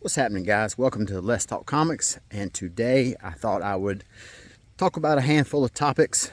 What's happening, guys? Welcome to Let's Talk Comics, and today I thought I would talk about a handful of topics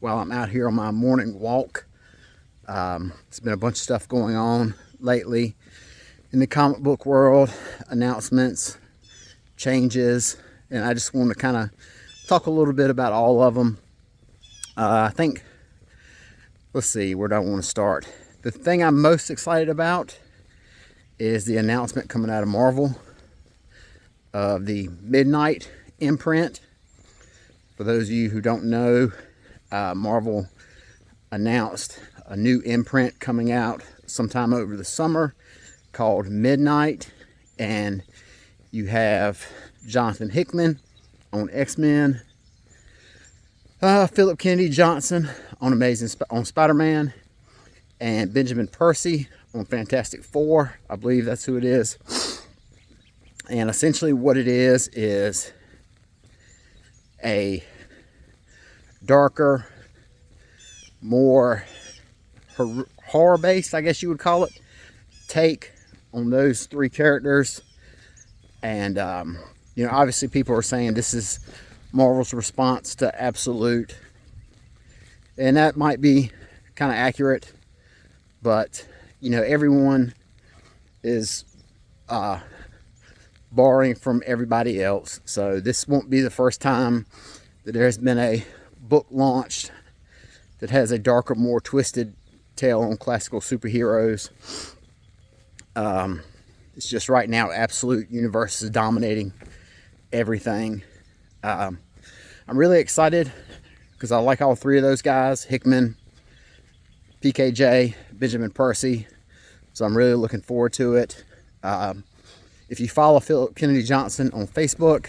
while I'm out here on my morning walk. It's been a bunch of stuff going on lately in the comic book world, announcements, changes, and I just want to kind of talk a little bit about all of them. Let's see, where do I want to start? The thing I'm most excited about is the announcement coming out of Marvel of the Midnight imprint. For those of you who don't know, Marvel announced a new imprint coming out sometime over the summer called Midnight, and you have Jonathan Hickman on X-Men, Philip Kennedy Johnson on Spider-Man, and Benjamin Percy on Fantastic Four. I believe that's who it is. And essentially what it is a darker, more horror-based, I guess you would call it, take on those three characters. And, obviously people are saying this is Marvel's response to Absolute. And that might be kind of accurate. But, everyone is borrowing from everybody else. So this won't be the first time that there has been a book launched that has a darker, more twisted tale on classical superheroes. It's just right now, Absolute Universe is dominating everything. I'm really excited because I like all three of those guys, Hickman, PKJ, Benjamin Percy. So I'm really looking forward to it. If you follow Philip Kennedy Johnson on Facebook,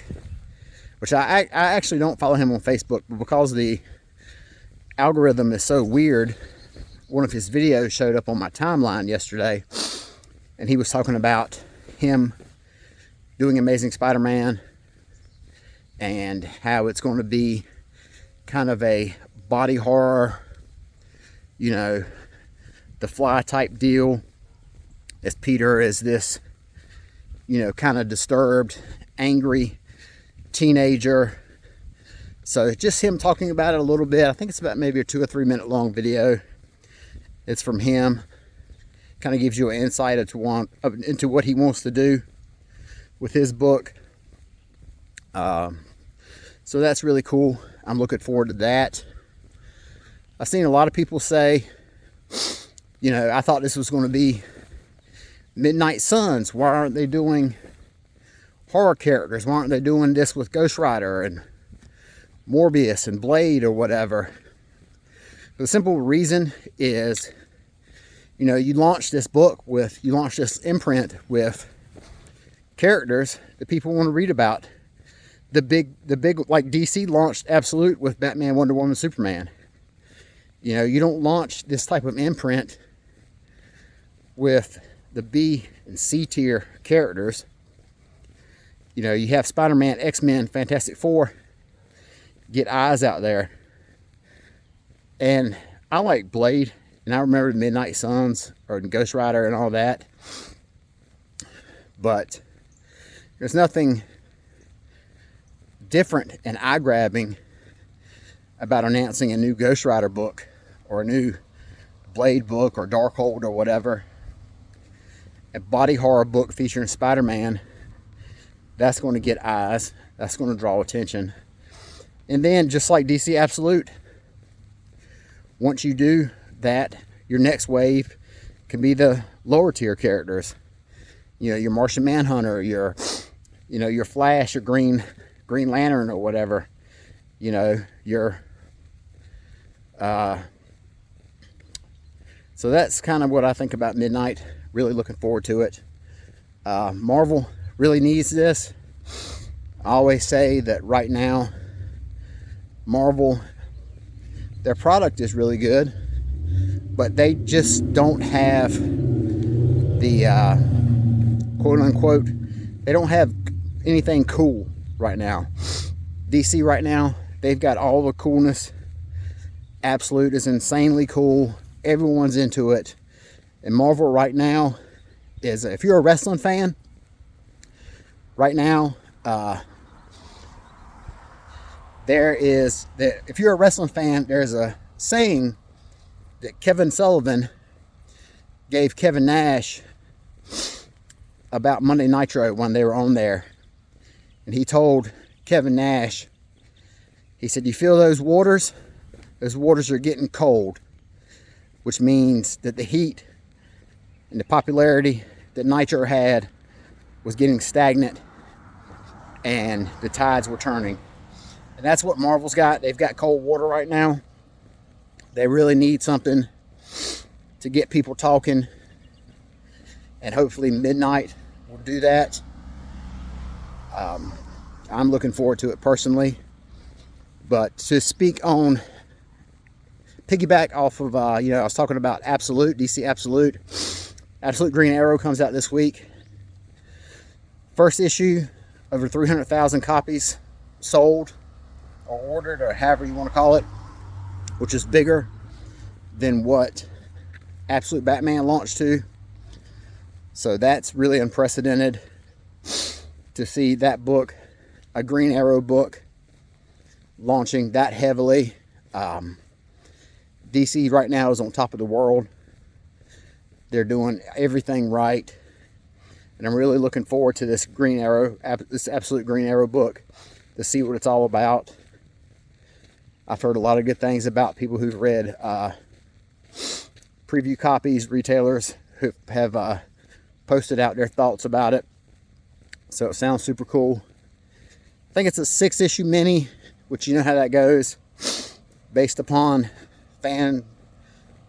which I actually don't follow him on Facebook, but because the algorithm is so weird, one of his videos showed up on my timeline yesterday, and he was talking about him doing Amazing Spider-Man and how it's going to be kind of a body horror, the Fly type deal, as Peter is this, kind of disturbed, angry teenager. So just him talking about it a little bit. I think it's about maybe a 2 or 3 minute long video. It's from him. Kind of gives you an insight into what he wants to do with his book. So that's really cool. I'm looking forward to that. I've seen a lot of people say, I thought this was going to be Midnight Suns. Why aren't they doing horror characters? Why aren't they doing this with Ghost Rider and Morbius and Blade or whatever? The simple reason is, you launched this imprint with characters that people want to read about. The big, like DC launched Absolute with Batman, Wonder Woman, Superman. You don't launch this type of imprint with the B and C tier characters. You have Spider-Man, X-Men, Fantastic Four. Get eyes out there. And I like Blade, and I remember the Midnight Suns or Ghost Rider and all that. But there's nothing different and eye-grabbing about announcing a new Ghost Rider book or a new Blade book or Darkhold or whatever. A body horror book featuring Spider-Man. That's going to get eyes. That's going to draw attention. And then, just like DC Absolute, once you do that, your next wave can be the lower tier characters. Your Martian Manhunter, your Flash, your Green Lantern or whatever. So that's kind of what I think about Midnight. Really looking forward to it. Marvel really needs this. I always say that right now, Marvel, their product is really good, but they just don't have the quote unquote, they don't have anything cool right now. DC right now, they've got all the coolness. Absolute is insanely cool. Everyone's into it. And Marvel right now is, if you're a wrestling fan, right now, if you're a wrestling fan, there's a saying that Kevin Sullivan gave Kevin Nash about Monday Nitro when they were on there. And he told Kevin Nash, he said, "You feel those waters? Those waters are getting cold," which means that the heat and the popularity that Nitro had was getting stagnant and the tides were turning. And that's what Marvel's got. They've got cold water right now. They really need something to get people talking. And hopefully Midnight will do that. I'm looking forward to it personally. But to speak on, piggyback off of, I was talking about Absolute, DC Absolute. Absolute Green Arrow comes out this week. First issue, over 300,000 copies sold or ordered, or however you want to call it, which is bigger than what Absolute Batman launched to. So that's really unprecedented to see that book, a Green Arrow book, launching that heavily. DC right now is on top of the world. They're doing everything right. And I'm really looking forward to this Green Arrow, this Absolute Green Arrow book, to see what it's all about. I've heard a lot of good things about people who've read preview copies, retailers who have posted out their thoughts about it. So it sounds super cool. I think it's a 6-issue mini, which you know how that goes, based upon fan,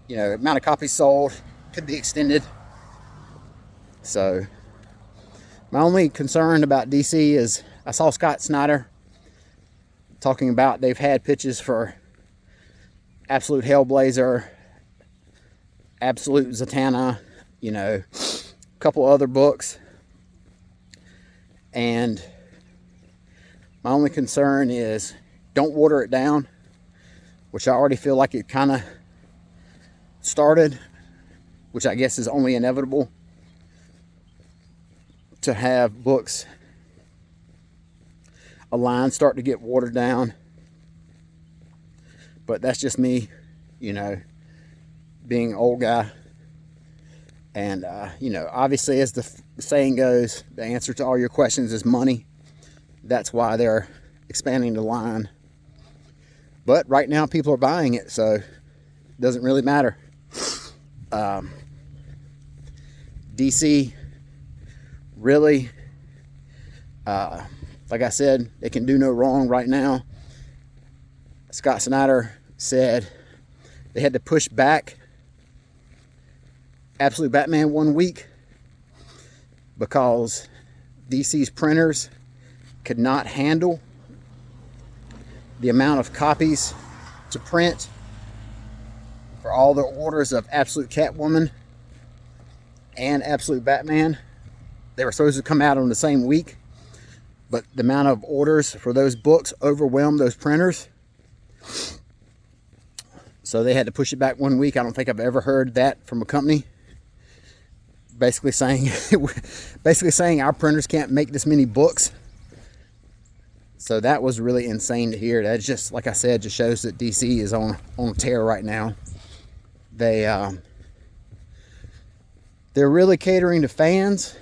amount of copies sold. Could be extended. So my only concern about DC is I saw Scott Snyder talking about they've had pitches for Absolute Hellblazer, Absolute Zatanna, a couple other books. And my only concern is don't water it down, which I already feel like it kind of started, which I guess is only inevitable to have books, a line start to get watered down. But that's just me, being an old guy. And, obviously, as the saying goes, the answer to all your questions is money. That's why they're expanding the line. But right now, people are buying it, so it doesn't really matter. DC really, like I said, they can do no wrong right now. Scott Snyder said they had to push back Absolute Batman 1 week because DC's printers could not handle the amount of copies to print for all the orders of Absolute Catwoman and Absolute Batman. They were supposed to come out on the same week, but the amount of orders for those books overwhelmed those printers. So they had to push it back 1 week. I don't think I've ever heard that from a company. Basically saying our printers can't make this many books. So that was really insane to hear. That just, like I said, just shows that DC is on a tear right now. They're really catering to fans.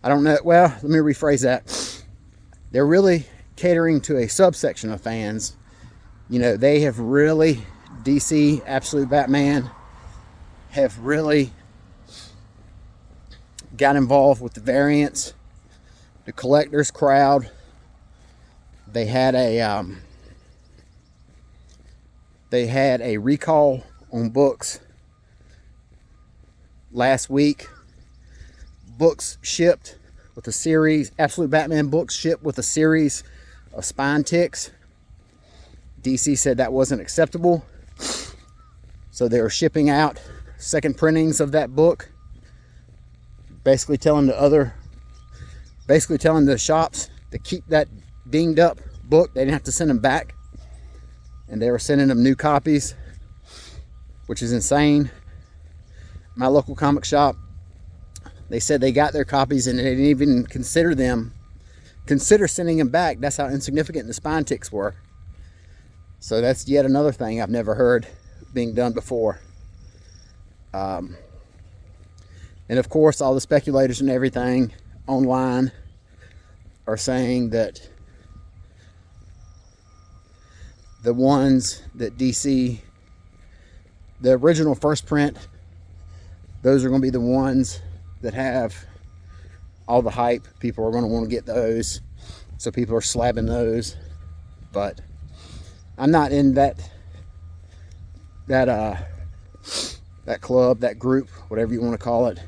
I don't know. Well, let me rephrase that. They're really catering to a subsection of fans. They have really, DC, Absolute Batman, have really got involved with the variants, the collectors crowd. They had a recall on books last week. Books shipped with a series, Absolute Batman books shipped with a series of spine ticks. DC said that wasn't acceptable. So they were shipping out second printings of that book. Basically telling the shops to keep that dinged up book. They didn't have to send them back. And they were sending them new copies, which is insane. My local comic shop They said they got their copies and they didn't even consider sending them back. That's how insignificant the spine ticks were. So that's yet another thing I've never heard being done before. And of course, all the speculators and everything online are saying that the ones that DC, the original first print, those are going to be the ones that have all the hype. People are going to want to get those, so people are slabbing those. But I'm not in that club, that group, whatever you want to call it.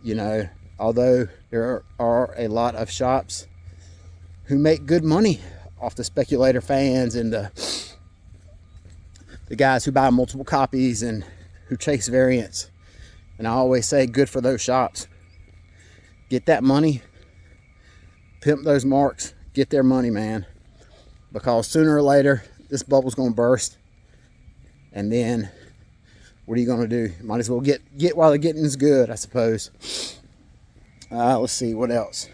You know, although there are a lot of shops who make good money off the speculator fans and the guys who buy multiple copies and who chase variants. And I always say, good for those shops. Get that money, pimp those marks, get their money, man. Because sooner or later, this bubble's gonna burst. And then, what are you gonna do? Might as well get while the getting is good, I suppose. Let's see, what else?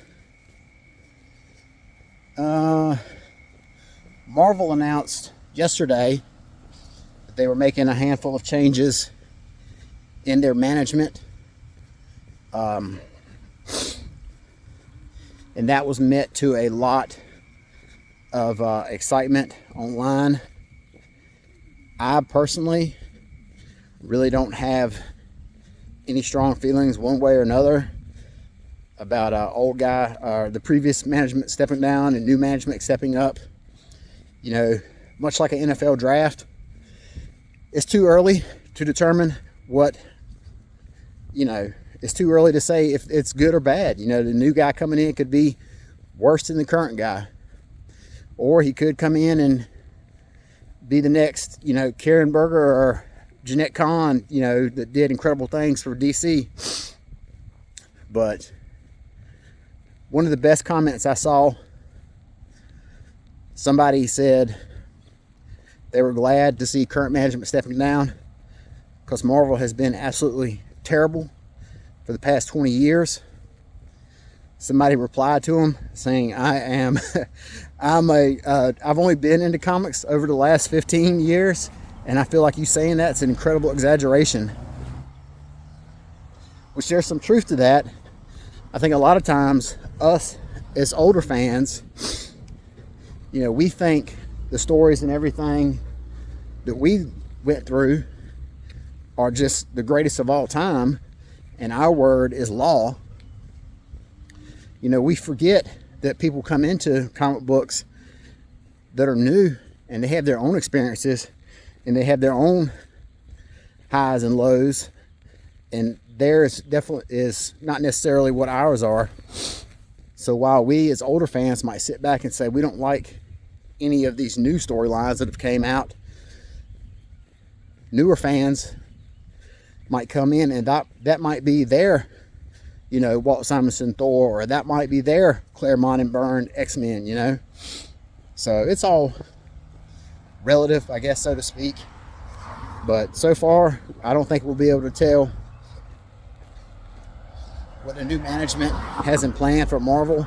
Marvel announced yesterday that they were making a handful of changes in their management. And that was met to a lot of excitement online. I personally really don't have any strong feelings one way or another about the previous management stepping down and new management stepping up. You know, much like an NFL draft, it's too early to determine what, you know, it's too early to say if it's good or bad. You know, the new guy coming in could be worse than the current guy. Or he could come in and be the next, you know, Karen Berger or Jeanette Kahn, you know, that did incredible things for DC. But one of the best comments I saw, somebody said they were glad to see current management stepping down because Marvel has been absolutely terrible for the past 20 years. Somebody replied to him saying, I've only been into comics over the last 15 years, and I feel like you saying that's an incredible exaggeration. Which there's some truth to that. I think a lot of times, us as older fans, you know, we think the stories and everything that we went through are just the greatest of all time, and our word is law. You know, we forget that people come into comic books that are new and they have their own experiences and they have their own highs and lows, and theirs definitely is not necessarily what ours are. So while we as older fans might sit back and say we don't like any of these new storylines that have came out, newer fans might come in and that might be their, you know, Walt Simonson Thor, or that might be their Claremont and Byrne X-Men, you know. So it's all relative, I guess, so to speak. But so far, I don't think we'll be able to tell what the new management has in plan for Marvel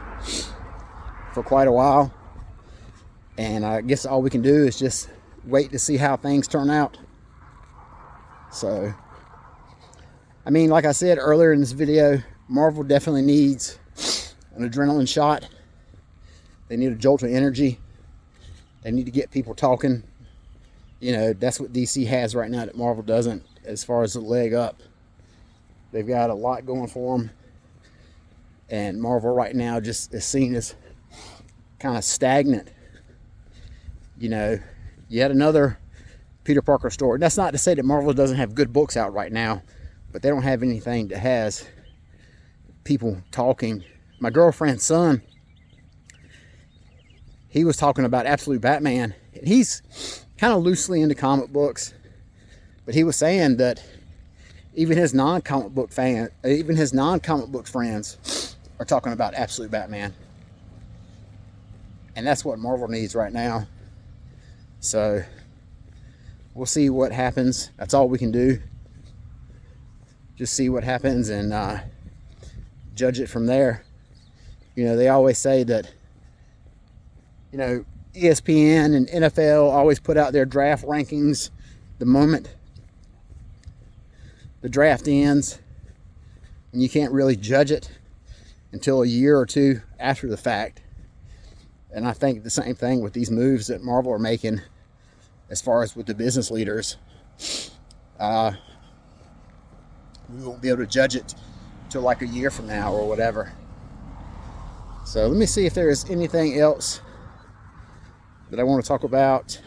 for quite a while. And I guess all we can do is just wait to see how things turn out. So, I mean, like I said earlier in this video, Marvel definitely needs an adrenaline shot. They need a jolt of energy. They need to get people talking. You know, that's what DC has right now that Marvel doesn't, as far as the leg up. They've got a lot going for them. And Marvel right now just is seen as kind of stagnant. You know, yet another Peter Parker story. That's not to say that Marvel doesn't have good books out right now, but they don't have anything that has people talking. My girlfriend's son, he was talking about Absolute Batman. He's kind of loosely into comic books, but he was saying that even his non-comic book friends are talking about Absolute Batman. And that's what Marvel needs right now. So we'll see what happens. That's all we can do. Just see what happens and judge it from there. You know, they always say that, you know, ESPN and NFL always put out their draft rankings the moment the draft ends, and you can't really judge it until a year or two after the fact. And I think the same thing with these moves that Marvel are making as far as with the business leaders. We won't be able to judge it till like a year from now or whatever. So let me see if there is anything else that I want to talk about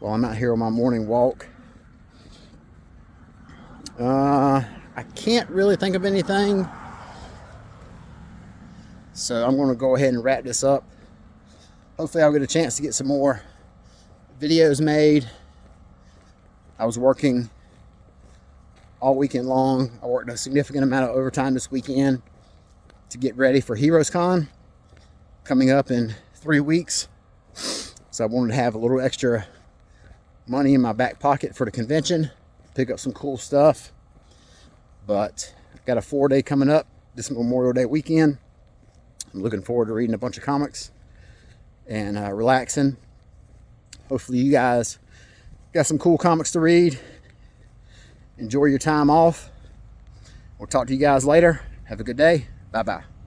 while I'm out here on my morning walk. I can't really think of anything. So I'm going to go ahead and wrap this up. Hopefully I'll get a chance to get some more videos made. I was working all weekend long. I worked a significant amount of overtime this weekend to get ready for Heroes Con coming up in 3 weeks. So I wanted to have a little extra money in my back pocket for the convention, pick up some cool stuff. But I've got a 4-day coming up this Memorial Day weekend. I'm looking forward to reading a bunch of comics and relaxing. Hopefully you guys got some cool comics to read. Enjoy your time off. We'll talk to you guys later. Have a good day. Bye-bye.